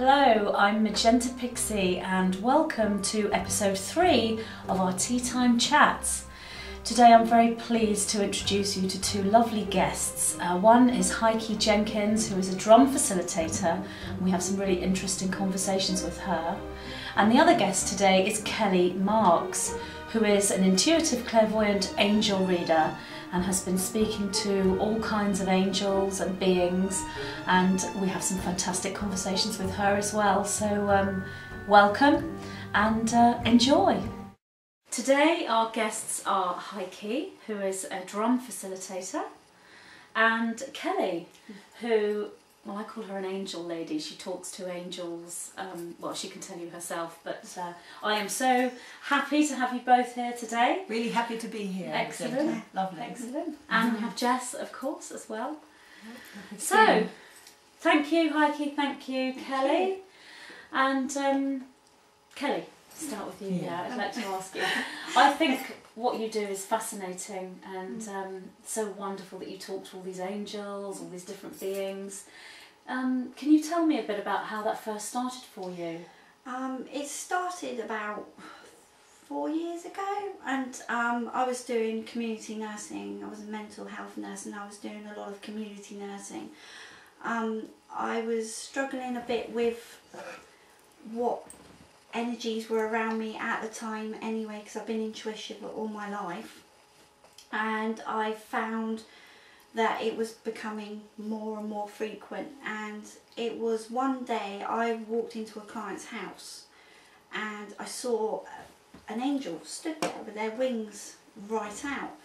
Hello, I'm Magenta Pixie and welcome to episode 3 of our Tea Time Chats. Today I'm very pleased to introduce you to two lovely guests. One is Heike Jenkins, who is a drum facilitator, and we have some really interesting conversations with her. And the other guest today is Kelly Marks, who is an intuitive clairvoyant angel reader and has been speaking to all kinds of angels and beings, and we have some fantastic conversations with her as well. So welcome and enjoy. Today our guests are Heike, who is a drum facilitator, and Kelly, who, well, I call her an angel lady. She talks to angels, well, she can tell you herself, but I am so happy to have you both here today. Really happy to be here. Excellent. Lovely. Excellent. And we have Jess, of course, as well. So, thank you, Heike, thank you, Kelly. And Kelly, start with you. Yeah, I'd like to ask you. I think what you do is fascinating and so wonderful that you talk to all these angels, all these different beings. Can you tell me a bit about how that first started for you? It started about 4 years ago, and I was doing community nursing. I was a mental health nurse and I was doing a lot of community nursing. I was struggling a bit with what energies were around me at the time anyway, because I've been intuitive all my life, and I found that it was becoming more and more frequent. And it was one day I walked into a client's house and I saw an angel stood there with their wings right out,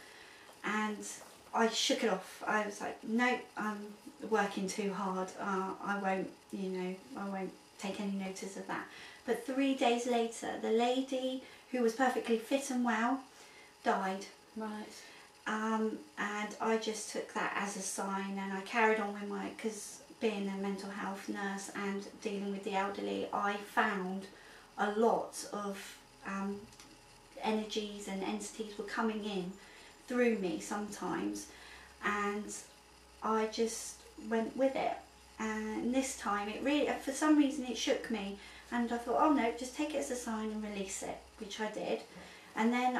and I shook it off. I was like, nope, I'm working too hard, I won't, I won't take any notice of that. But 3 days later, the lady, who was perfectly fit and well, died. Right. And I just took that as a sign, and I carried on with because being a mental health nurse and dealing with the elderly, I found a lot of energies and entities were coming in through me sometimes, and I just went with it. And this time it really, for some reason, it shook me, and I thought, oh no, just take it as a sign and release it, which I did. And then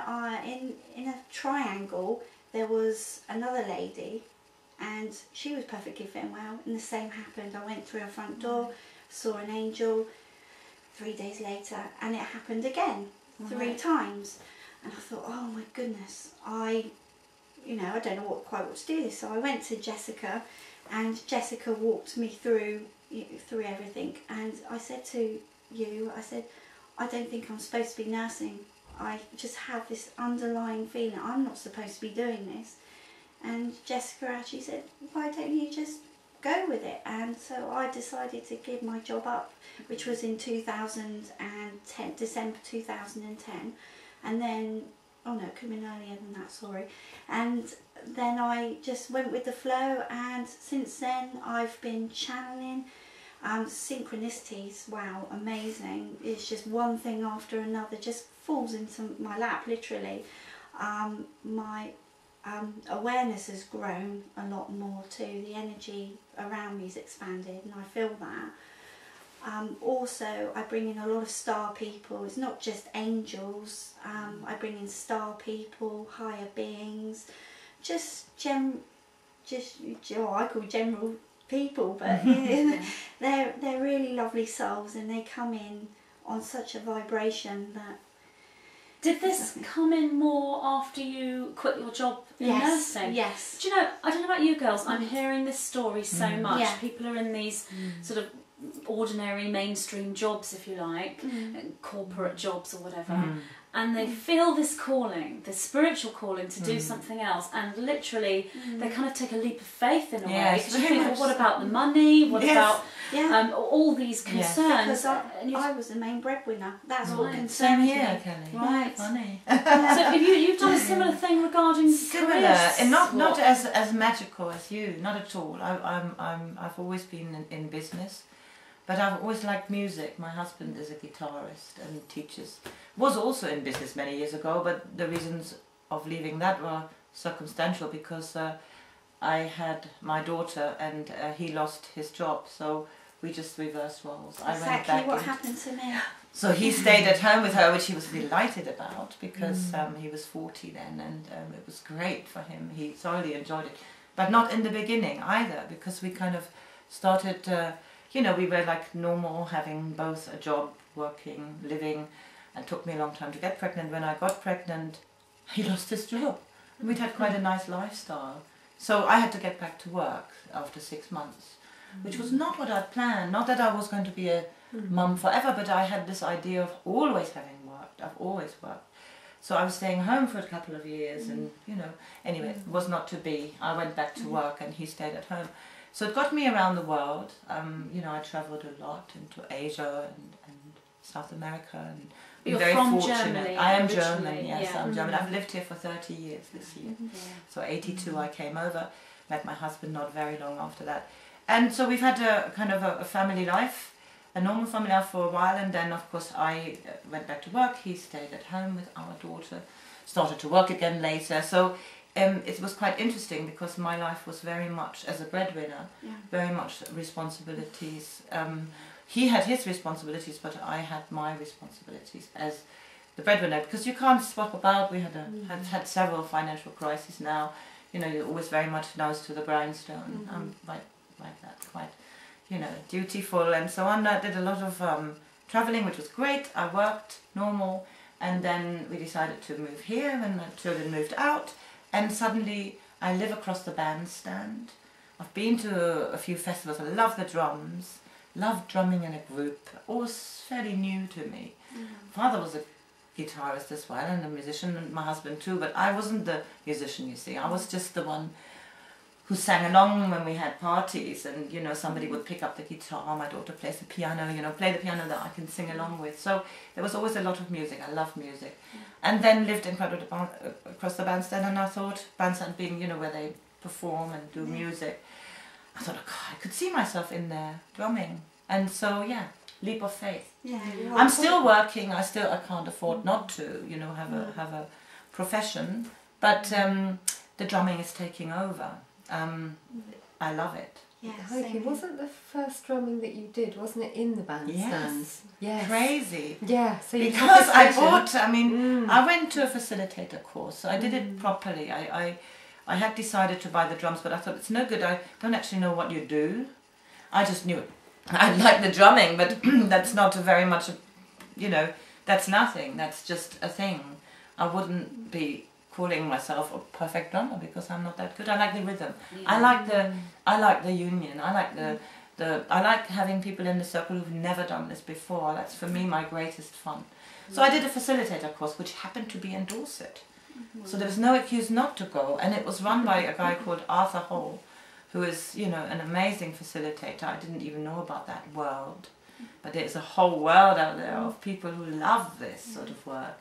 in a triangle there was another lady, and she was perfectly fit and well, and the same happened. I went through her front door, saw an angel 3 days later, and it happened again 3 times. And I thought, oh my goodness, I don't know quite what to do this. So I went to Jessica, and Jessica walked me through everything. And I said to you, I said, I don't think I'm supposed to be nursing. I just have this underlying feeling I'm not supposed to be doing this. And Jessica actually said, why don't you just go with it? And so I decided to give my job up, which was in 2010, December 2010. And then, oh no, it could have been earlier than that, sorry. And then I just went with the flow, and since then I've been channeling. Synchronicities, wow, amazing. It's just one thing after another just falls into my lap, literally. My awareness has grown a lot more too. The energy around me is expanded, and I feel that. Also, I bring in a lot of star people. It's not just angels. I bring in star people, higher beings, I call general people, but they're really lovely souls, and they come in on such a vibration that. Did this come in more after you quit your job in nursing? Yes. Do you know, I don't know about you girls, I'm hearing this story so much. Yeah. People are in these sort of ordinary mainstream jobs, if you like, corporate jobs or whatever, and they feel this calling, this spiritual calling to do something else, and literally they kind of take a leap of faith in a way, because you think, well, what about the money, what about all these concerns? Because I was the main breadwinner, that's what concerned Same me. here, Kelly. Right. Funny. So you've done a similar thing regarding Similar, careers? and not as magical as you, not at all. I've always been in business, but I've always liked music. My husband is a guitarist and teaches. Was also in business many years ago, but the reasons of leaving that were circumstantial, because I had my daughter and he lost his job, so We just reversed roles. I went Exactly back what in. happened to me. So he stayed at home with her, which he was delighted about because he was 40 then, and it was great for him. He thoroughly enjoyed it, but not in the beginning either, because we kind of started, you know, we were like normal, having both a job, working, living, and it took me a long time to get pregnant. When I got pregnant, he lost his job. We'd had quite a nice lifestyle. So I had to get back to work after 6 months, which was not what I'd planned. Not that I was going to be a mum forever, but I had this idea of always having worked. I've always worked. So I was staying home for a couple of years and, you know, anyway, it was not to be. I went back to work and he stayed at home. So it got me around the world. You know, I travelled a lot into Asia and South America, and You're very from fortunate. Germany I am originally, German, yes, yeah. I'm German. I've lived here for 30 years this year. So 82 I came over, met my husband not very long after that. And so we've had a kind of a family life, a normal family life for a while, and then of course I went back to work. He stayed at home with our daughter, started to work again later. So it was quite interesting because my life was very much, as a breadwinner, very much responsibilities. He had his responsibilities, but I had my responsibilities as the breadwinner, because you can't swap about. We had several financial crises now. You know, you're always very much nose to the grindstone. I'm like that, quite, you know, dutiful and so on. I did a lot of travelling, which was great. I worked normal, and then we decided to move here when the children moved out, and suddenly I live across the bandstand. I've been to a few festivals. I love the drums. Loved drumming in a group. All was fairly new to me. Father was a guitarist as well and a musician, and my husband too, but I wasn't the musician, you see. I was just the one who sang along when we had parties, and you know, somebody would pick up the guitar, my daughter plays the piano, you know, play the piano that I can sing along with. So there was always a lot of music. I love music. And then lived in across the bandstand, and I thought, bandstand being, you know, where they perform and do music, I thought, oh God, I could see myself in there drumming. And so, yeah, leap of faith. Yeah, I'm still working. I can't afford not to, you know, have a profession. But the drumming is taking over. I love it. Yeah, Heike, wasn't the first drumming that you did, wasn't it in the bandstand? Yes. Crazy. Yeah. So you because I bought, I mean, I went to a facilitator course, so I did it properly. I had decided to buy the drums, but I thought it's no good. I don't actually know what you do. I just knew it. I like the drumming, but that's not very much, you know, that's nothing. That's just a thing. I wouldn't be calling myself a perfect drummer because I'm not that good. I like the rhythm. I like the union. I like having people in the circle who've never done this before. That's for me my greatest fun. So I did a facilitator course, which happened to be in Dorset. So there was no excuse not to go, and it was run by a guy called Arthur Hall, who is, you know, an amazing facilitator. I didn't even know about that world, but there's a whole world out there of people who love this sort of work.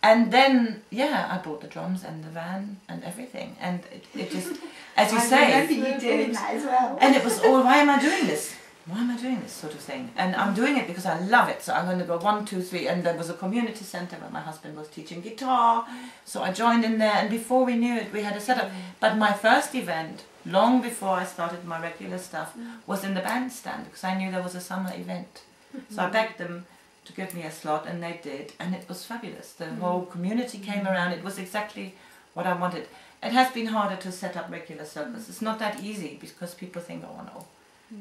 And then, yeah, I bought the drums and the van and everything, and it just, as you say, I remember you doing that as well. and it was all, why am I doing this? Why am I doing this sort of thing? And I'm doing it because I love it. So I'm going to go 1, 2, 3. And there was a community centre where my husband was teaching guitar. So I joined in there. And before we knew it, we had a setup. But my first event, long before I started my regular stuff, was in the bandstand, because I knew there was a summer event. So I begged them to give me a slot, and they did. And it was fabulous. The whole community came around. It was exactly what I wanted. It has been harder to set up regular circles. It's not that easy because people think, oh no,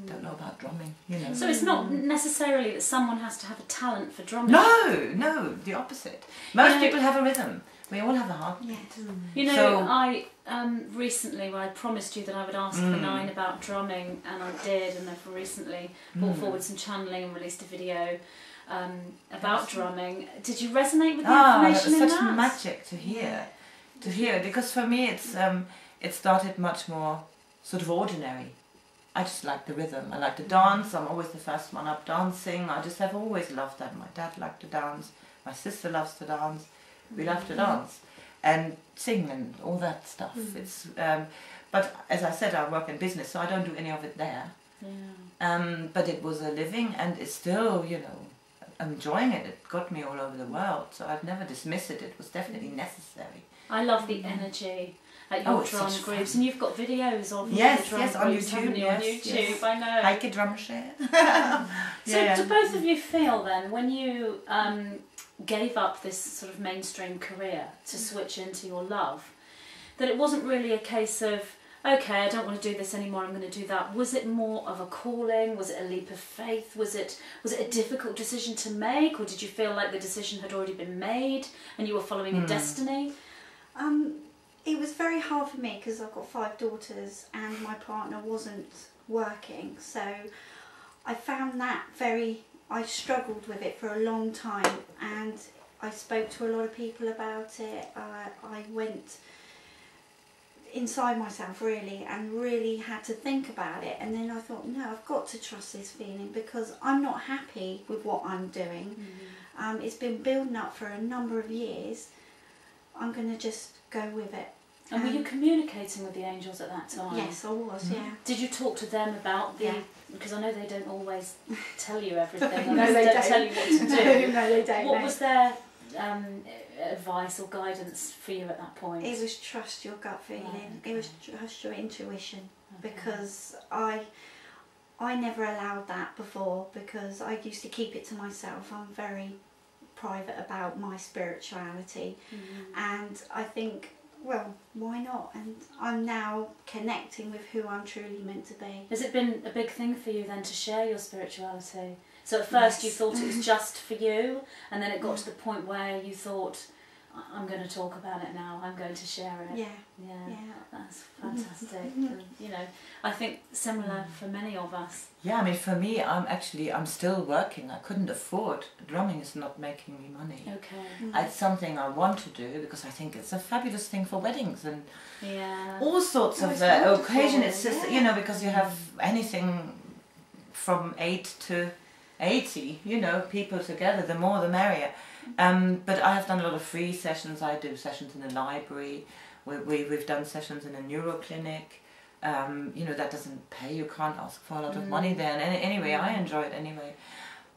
don't know about drumming, you know. So it's not necessarily that someone has to have a talent for drumming. No, the opposite. Most people have a rhythm. We all have a heartbeat. You know, So- I recently, when I promised you that I would ask for 9 about drumming, and I did, and I've recently brought forward some channeling and released a video about drumming. Did you resonate with the That information was in such that? magic to hear, because for me it started much more sort of ordinary. I just like the rhythm. I like to dance. I'm always the first one up dancing. I just have always loved that. My dad liked to dance. My sister loves to dance. We love to dance and sing and all that stuff. It's but as I said, I work in business, so I don't do any of it there. But it was a living, and it's still, you know, I'm enjoying it. It got me all over the world, so I've never dismissed it. It was definitely necessary. I love the energy. at your it's drum such groups, fun. and you've got videos of Yes, the drum yes, on groups, haven't YouTube, you? On yes, YouTube, yes. I know. Heike drum share. So do both of you feel then, when you gave up this sort of mainstream career to switch into your love, that it wasn't really a case of, okay, I don't want to do this anymore, I'm going to do that? Was it more of a calling? Was it a leap of faith? Was it a difficult decision to make, or did you feel like the decision had already been made and you were following a destiny? It was very hard for me because I've got 5 daughters and my partner wasn't working, so I found that I struggled with it for a long time, and I spoke to a lot of people about it. I went inside myself really and really had to think about it, and then I thought, no, I've got to trust this feeling because I'm not happy with what I'm doing. It's been building up for a number of years. I'm going to just go with it. And were you communicating with the angels at that time? Yes, I was, yeah. Did you talk to them about the... Yeah. Because I know they don't always tell you everything. No, they don't. Tell you what to do. No, they don't. What was their advice or guidance for you at that point? It was trust your gut feeling. Right, It was trust your intuition, because I never allowed that before, because I used to keep it to myself. I'm very private about my spirituality, and I think, well, why not? And I'm now connecting with who I'm truly meant to be. Has it been a big thing for you then to share your spirituality? So at first you thought it was just for you, and then it got to the point where you thought, I'm going to talk about it now, I'm going to share it. Yeah. Yeah, that's fantastic. And, you know, I think similar for many of us. Yeah, I mean, for me, I'm still working. I couldn't afford. Drumming is not making me money. Okay. It's something I want to do because I think it's a fabulous thing for weddings and Yeah. all sorts of it's wonderful, occasions. It's just, yeah. you know, because you have anything from 8 to 80, you know, people together, the more the merrier. But I have done a lot of free sessions. I do sessions in a library. We've done sessions in a neuro clinic. You know, that doesn't pay. You can't ask for a lot of money there. And anyway, I enjoy it anyway.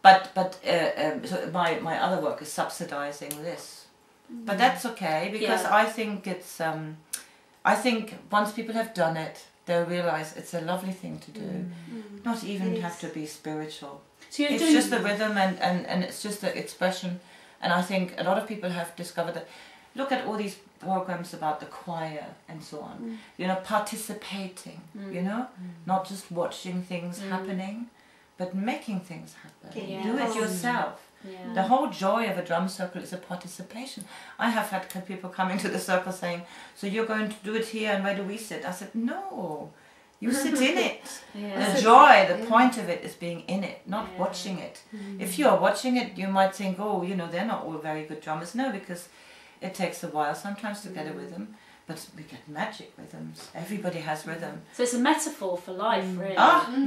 But so my other work is subsidising this. But that's okay, because I think it's I think once people have done it, they'll realise it's a lovely thing to do. Not even have to be spiritual. So you're It's doing just the rhythm and it's just the expression. And I think a lot of people have discovered that. Look at all these programs about the choir and so on. You know, participating, you know, not just watching things happening, but making things happen. Yeah. Do it yourself. Yeah. The whole joy of a drum circle is a participation. I have had people coming to the circle saying, so you're going to do it here and where do we sit? I said, no, you sit in it. Yeah. The joy, the point of it is being in it, not watching it. If you are watching it, you might think, oh, you know, they're not all very good drummers. No, because it takes a while sometimes to get a rhythm, but we get magic rhythms. Everybody has rhythm. So it's a metaphor for life, really.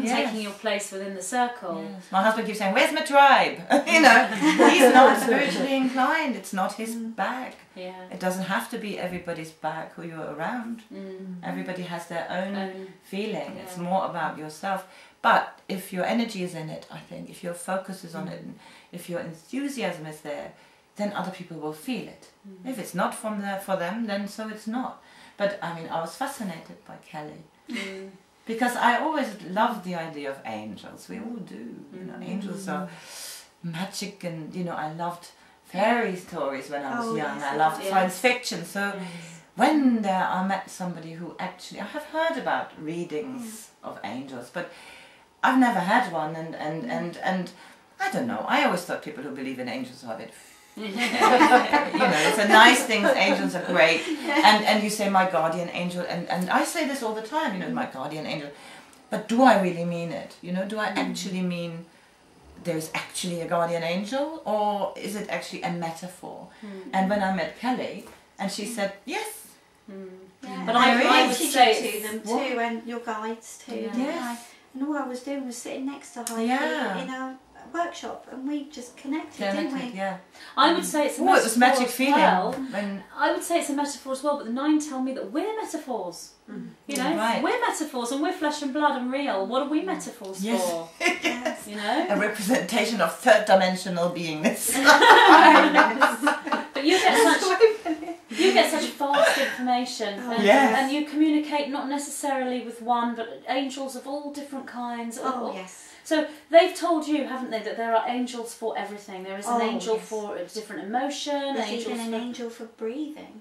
Taking your place within the circle. Yes. My husband keeps saying, where's my tribe? You know, he's not spiritually inclined. It's not his bag. Yeah. It doesn't have to be everybody's bag who you're around. Everybody has their own feeling. Yeah. It's more about yourself. But if your energy is in it, I think, if your focus is on it, and if your enthusiasm is there, then other people will feel it. If it's not from there for them, then so it's not. But I mean, I was fascinated by Kelly because I always loved the idea of angels. We all do, you know. Angels are magic, and you know, I loved fairy stories when I was young. I loved science fiction. So when I met somebody who actually, I have heard about readings of angels, but I've never had one, and I don't know. I always thought people who believe in angels are a bit. You know, it's a nice thing. Angels are great, and you say my guardian angel, and I say this all the time. You know, my guardian angel, but do I really mean it? You know, do I actually mean there's actually a guardian angel, or is it actually a metaphor? And when I met Kelly, and she said yes. Yeah. But I would say to them too, and your guides too. Yes. And all I was doing was sitting next to Heike in a workshop, and we just connected, didn't we? Yeah. I would say it's a Oh, metaphor it was magic as feeling. well. When I would say it's a metaphor as well, but the 9 tell me that we're metaphors. You know, Right. we're metaphors, and we're flesh and blood and real. What are we metaphors Yes. for? You know? a representation of third dimensional beingness. But you get do get such vast information, and, Yes. and you communicate not necessarily with one, but angels of all different kinds. Oh, yes. So they've told you, haven't they, that there are angels for everything. There is an angel yes. for a different emotion. There's angels even an for... angel for breathing.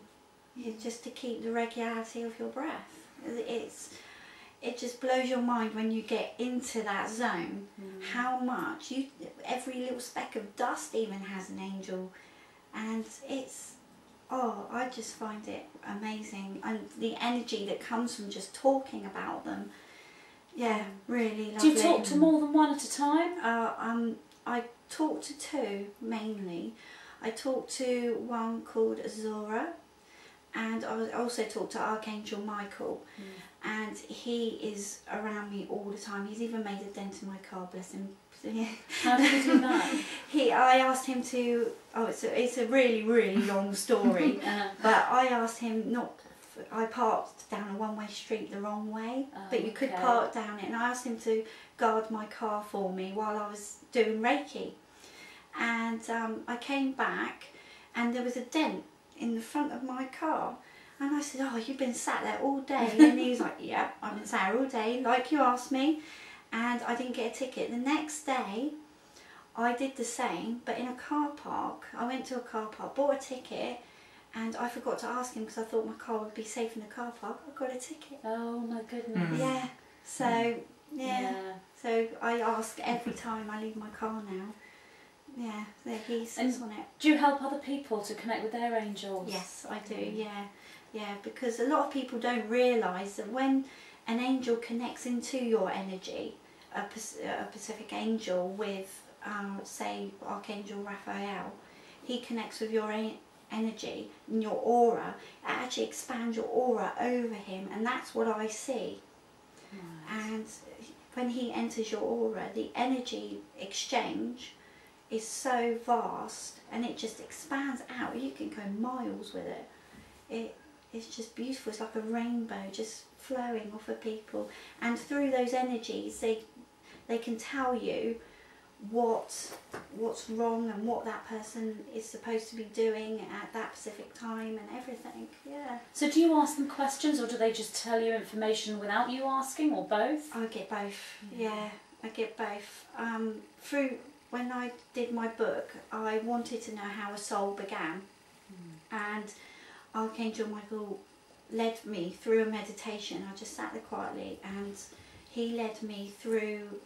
It's just to keep the regularity of your breath. It just blows your mind when you get into that zone. How much every little speck of dust even has an angel, and I just find it amazing, and the energy that comes from just talking about them. Yeah, really lovely. Do you talk to more than one at a time? I talk to two mainly. I talk to one called Azura, and I also talk to Archangel Michael, and he is around me all the time. He's even made a dent in my car, bless him. How did he do that? I asked him to. It's a really really long story, but I asked him not. I parked down a one-way street the wrong way, but you could park down it, and I asked him to guard my car for me while I was doing Reiki, and I came back and there was a dent in the front of my car, and I said, "Oh, you've been sat there all day," and he was like, "Yeah, I've been sat there all day like you asked me," and I didn't get a ticket. The next day I did the same, but in a car park. I went to a car park, bought a ticket, and I forgot to ask him because I thought my car would be safe in the car park. I got a ticket. Oh my goodness. Yeah. So so I ask every time I leave my car now. Yeah, he's on it. Do you help other people to connect with their angels? Yes, I do. Yeah, because a lot of people don't realise that when an angel connects into your energy, a Pacific angel with, say, Archangel Raphael, he connects with your energy and your aura. It actually expands your aura over him, and that's what I see. Right. And when he enters your aura, the energy exchange is so vast, and it just expands out. You can go miles with it. It's just beautiful. It's like a rainbow just flowing off of people, and through those energies they can tell you what's wrong and what that person is supposed to be doing at that specific time and everything. Yeah. So do you ask them questions, or do they just tell you information without you asking, or both? I get both. Yeah, I get both. When I did my book, I wanted to know how a soul began, and Archangel Michael led me through a meditation. I just sat there quietly, and he led me through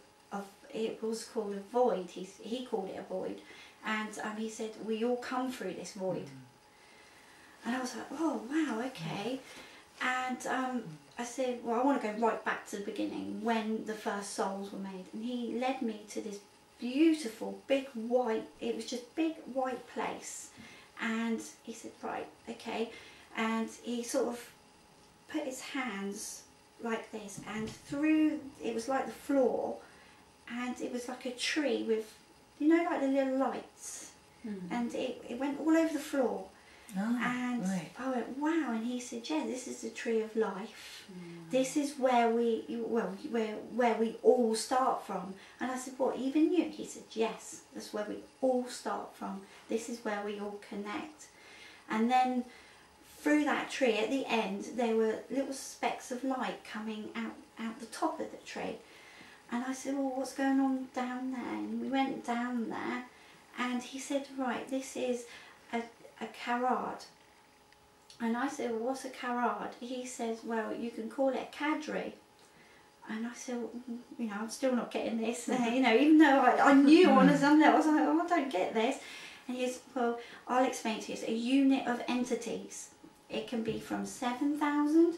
it was called a void. He called it a void, and he said we all come through this void. And I was like, oh wow, okay. And I said, well, I want to go right back to the beginning when the first souls were made. And he led me to this beautiful big white, it was just big white place, and he said, right, okay, and he sort of put his hands like this, and through, it was like the floor, and it was like a tree with, you know, like the little lights, and it went all over the floor. And I went, wow, and he said, yeah, this is the tree of life. This is where we all start from. And I said, what, even you? He said, yes, that's where we all start from. This is where we all connect. And then through that tree, at the end, there were little specks of light coming out the top of the tree. And I said, well, what's going on down there? And we went down there, and he said, right, this is a carrad. And I said, well, what's a carrad? He says, well, you can call it a cadre. And I said, well, you know, I'm still not getting this. You know, even though I knew on some level, I was like, oh, I don't get this. And he says, well, I'll explain to you. It's a unit of entities. It can be from 7,000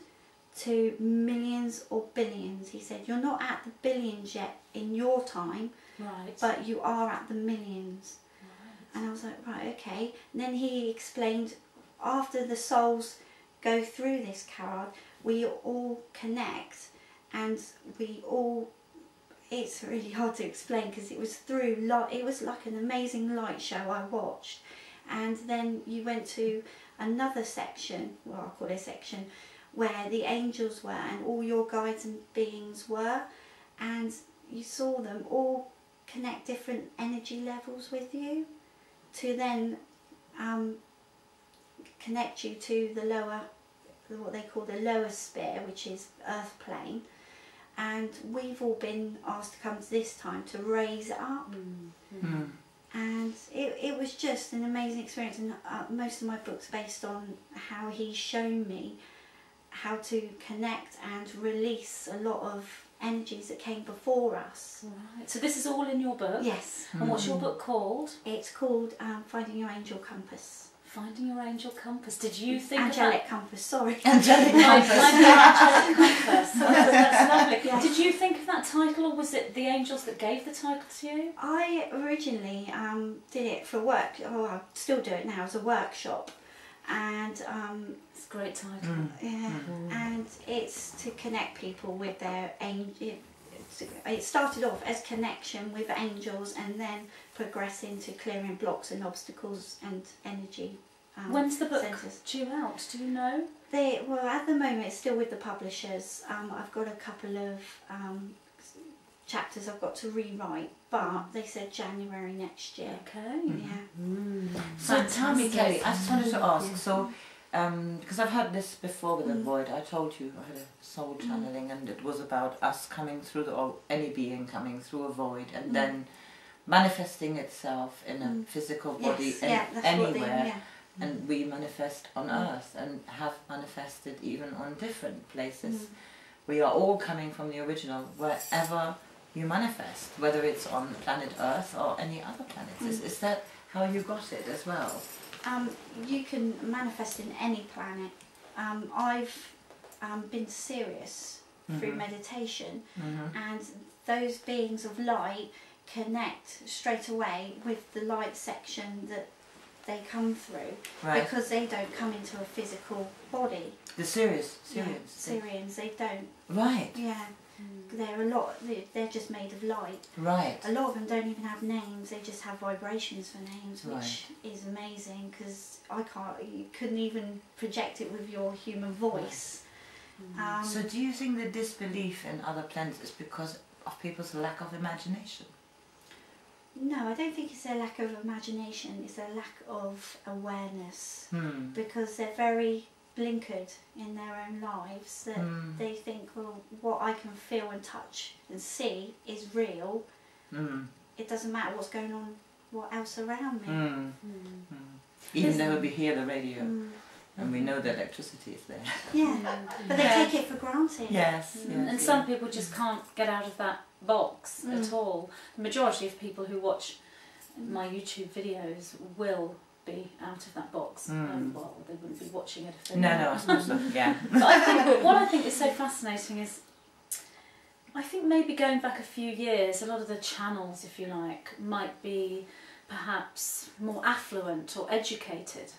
to millions or billions. He said, you're not at the billions yet in your time, right, but you are at the millions. And I was like, right, okay. And then he explained, after the souls go through this carrad, we all connect, and we all, it's really hard to explain because it was through light. It was like an amazing light show I watched. And then you went to another section, well, I'll call it a section, where the angels were and all your guides and beings were, and you saw them all connect different energy levels with you, to then connect you to the lower, what they call the lower sphere, which is earth plane. And we've all been asked to come to this time to raise it up. And it was just an amazing experience, and most of my books based on how he's shown me how to connect and release a lot of energies that came before us. Right. So this is all in your book? Yes. And what's your book called? It's called Finding Your Angel Compass. Finding Your Angel Compass. Did you think Angelic Compass, sorry. Angelic Compass. Finding Your Angelic Compass. That's lovely. Yeah. Did you think of that title, or was it the angels that gave the title to you? I originally did it for work. Oh, I still do it now as a workshop, and It's a great title. yeah, and it's to connect people with their angel. It started off as connection with angels, and then progress into clearing blocks and obstacles and energy. When's the book centers. due out? Do you know? Well, at the moment it's still with the publishers. I've got a couple of chapters I've got to rewrite, but they said January next year. Okay. Yeah. So tell me, Kelly, I just wanted to ask, so, because I've had this before with the void, I told you I had a soul channeling, and it was about us coming through, or any being coming through a void, and then manifesting itself in a physical body anywhere, and we manifest on Earth, and have manifested even on different places. We are all coming from the original, wherever you manifest, whether it's on planet Earth or any other planets. Is that how you got it as well? You can manifest in any planet. I've been serious through meditation, and those beings of light connect straight away with the light section that they come through, because they don't come into a physical body. The Syrians? Syrians, they don't. Right. Yeah. They're just made of light. Right. A lot of them don't even have names, they just have vibrations for names, which is amazing, because you couldn't even project it with your human voice. So do you think the disbelief in other planets is because of people's lack of imagination? No, I don't think it's a lack of imagination, it's a lack of awareness, because they're very blinkered in their own lives, that they think, well, what I can feel and touch and see is real. It doesn't matter what's going on, what else around me. Even though we hear the radio and we know the electricity is there. Yeah, but they take it for granted. Yes. And some people just can't get out of that box at all. The majority of people who watch my YouTube videos will be out of that box. Well, they wouldn't be watching it if they No, I suppose so, yeah. But I think what I think is so fascinating is, I think maybe going back a few years, a lot of the channels, if you like, might be perhaps more affluent or educated,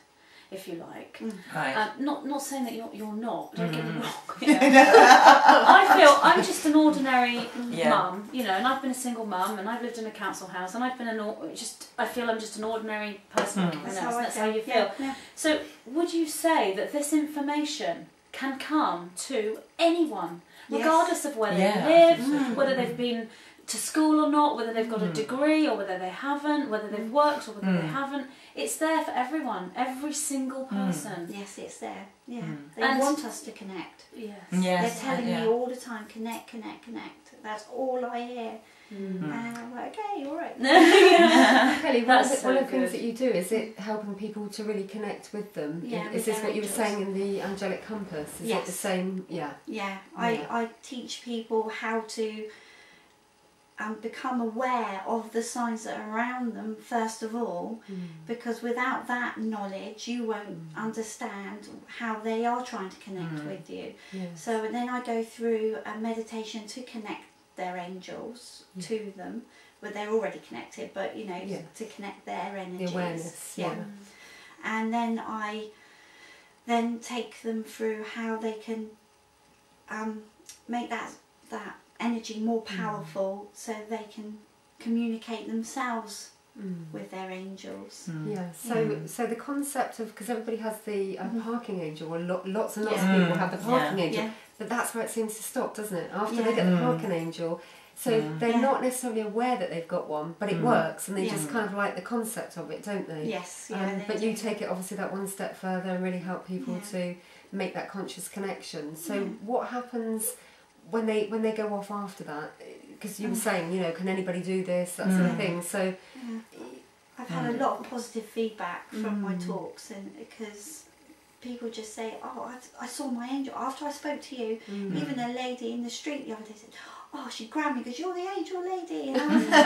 if you like. Right. Not saying that you're not, don't get me wrong. You know. I feel I'm just an ordinary mum, you know, and I've been a single mum, and I've lived in a council house, and I've been I feel I'm just an ordinary person. That's how you feel. Yeah. So would you say that this information can come to anyone, regardless of where they live, whether they've been to school or not, whether they've got a degree or whether they haven't, whether they've worked or whether they haven't? It's there for everyone, every single person. Yes, it's there. Yeah, they And- want us to connect. Yes. Yes. They're telling me all the time, connect, connect, connect. That's all I hear. And I'm like, okay, all right. Kelly, one That's of the so things good. that you do, is it helping people to really connect with them? Yeah, Is with this their what you were angels. saying in the Angelic Compass? Is it Yes. the same? Yeah. Yeah, I teach people how to become aware of the signs that are around them, first of all, because without that knowledge you won't understand how they are trying to connect with you. Yes. So then I go through a meditation to connect their angels to them, but they're already connected, but you know, to connect their energies. The awareness, yeah. And then I take them through how they can make that energy more powerful, so they can communicate themselves with their angels. Yeah. So the concept of, because everybody has the parking angel, or lots and lots of people have the parking angel, Yeah. but that's where it seems to stop, doesn't it? After they get the parking angel, So they're not necessarily aware that they've got one, but it works, and they Yeah. just kind of like the concept of it, don't they? Yes, yeah. But you take it obviously that one step further and really help people Yeah. to make that conscious connection. So Yeah. what happens when they go off after that? Because you were saying, you know, can anybody do this, that sort of thing. So I've had a lot of positive feedback from my talks, and because people just say, "Oh, I saw my angel after I spoke to you." Even a lady in the street the other day said, "Oh, she grabbed me because you're the angel lady," and I was like,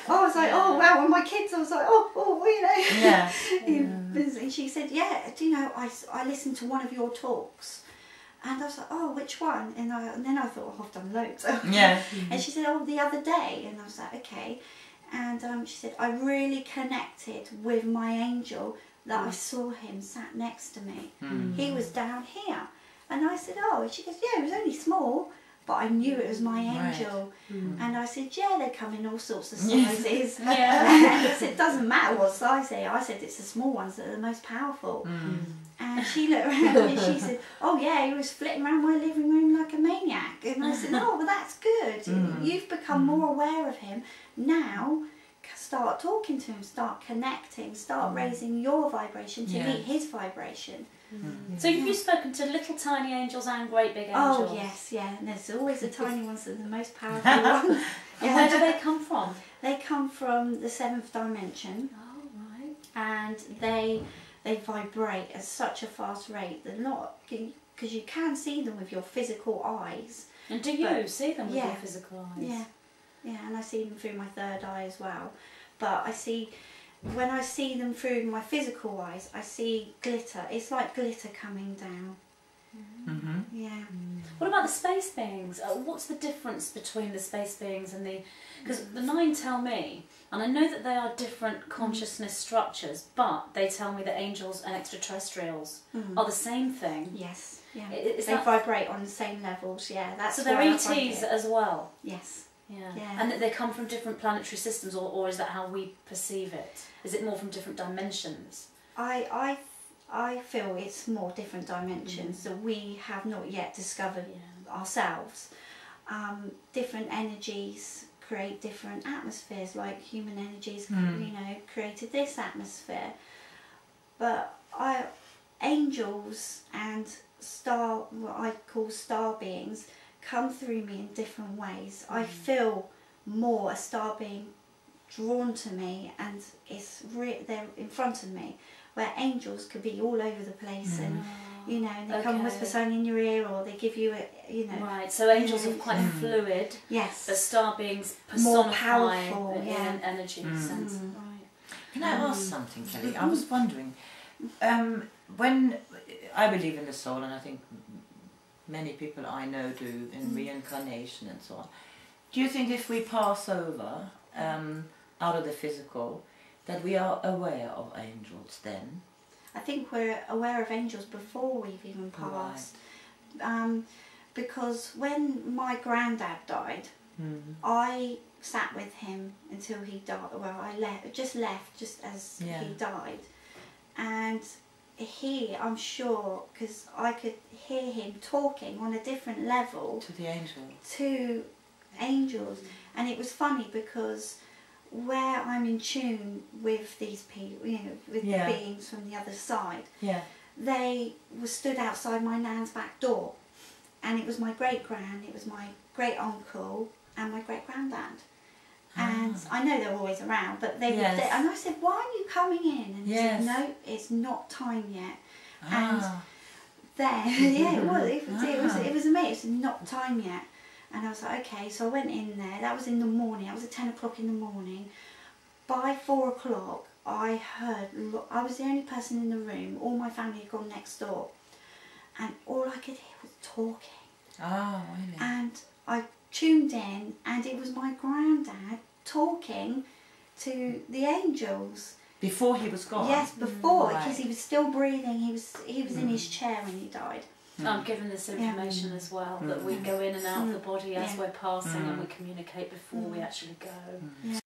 I was like, "Oh wow!" And my kids, I was like, "Oh, you know." Yeah. And she said, "Yeah, do you know? I listened to one of your talks." And I was like, "Oh, which one?" And then I thought, "Oh, I've done loads." Yeah. And she said, "Oh, the other day." And I was like, "Okay." And she said, "I really connected with my angel that I saw him sat next to me. He was down here." And I said, "Oh." And she goes, "Yeah, it was only small, but I knew it was my angel." And I said, "Yeah, they come in all sorts of sizes." And I said, "It doesn't matter what size they are." I said, "It's the small ones that are the most powerful." And she looked around and she said, "Oh yeah, he was flitting around my living room like a maniac." And I said, "Oh, well that's good. You've become more aware of him. Now start talking to him, start connecting, start raising your vibration to meet his vibration." So have you spoken to little tiny angels and great big angels? Oh yes, yeah. And there's always the tiny ones that are the most powerful ones. And where do they come from? They come from the 7th dimension. Oh, right. And they vibrate at such a fast rate. They're not, because you can see them with your physical eyes. And do you see them with yeah. your physical eyes? Yeah, and I see them through my 3rd eye as well. But when I see them through my physical eyes, I see glitter. It's like glitter coming down. Yeah. What about the space beings? What's the difference between the space beings and the... Because the 9 tell me, and I know that they are different consciousness structures, but they tell me that angels and extraterrestrials are the same thing. Yes. Yeah. Is they that... vibrate on the same levels. Yeah. That's so they're why I find ETs it. as well. Yes. Yeah. Yeah. And that they come from different planetary systems, or is that how we perceive it? Is it more from different dimensions? I feel it's more different dimensions that we have not yet discovered ourselves. Different energies create different atmospheres, like human energies, you know, created this atmosphere. But angels and what I call star beings, come through me in different ways. I feel more a star being drawn to me, and they're in front of me, where angels could be all over the place, and you know, and they come and whisper something in your ear, or they give you a, you know. Right, so angels are quite fluid. Yes. But star beings More personify powerful, in an energy sense. Right. Can I ask something, Kelly? I was wondering, when I believe in the soul, and I think many people I know do, in reincarnation and so on, do you think if we pass over out of the physical, that we are aware of angels then? I think we're aware of angels before we've even passed. Because when my granddad died, I sat with him until he died. Well, I left just as he died. And I'm sure, because I could hear him talking on a different level To the angel? to angels. And it was funny because where I'm in tune with these people, you know, with the beings from the other side, they were stood outside my nan's back door, and it was my great-gran, it was my great-uncle and my great-granddad. And I know they're always around, but they were there. And I said, "Why are you coming in?" And he said, "No, it's not time yet." And then, it was amazing. It's not time yet. And I was like, okay, so I went in there. That was in the morning. That was at 10 o'clock in the morning. By 4 o'clock, I was the only person in the room. All my family had gone next door. And all I could hear was talking. Oh, really? And I tuned in, and it was my granddad talking to the angels. Before he was gone? Yes, before, because he was still breathing. He was in his chair when he died. I'm given this information as well, that we go in and out of the body as we're passing, and we communicate before we actually go.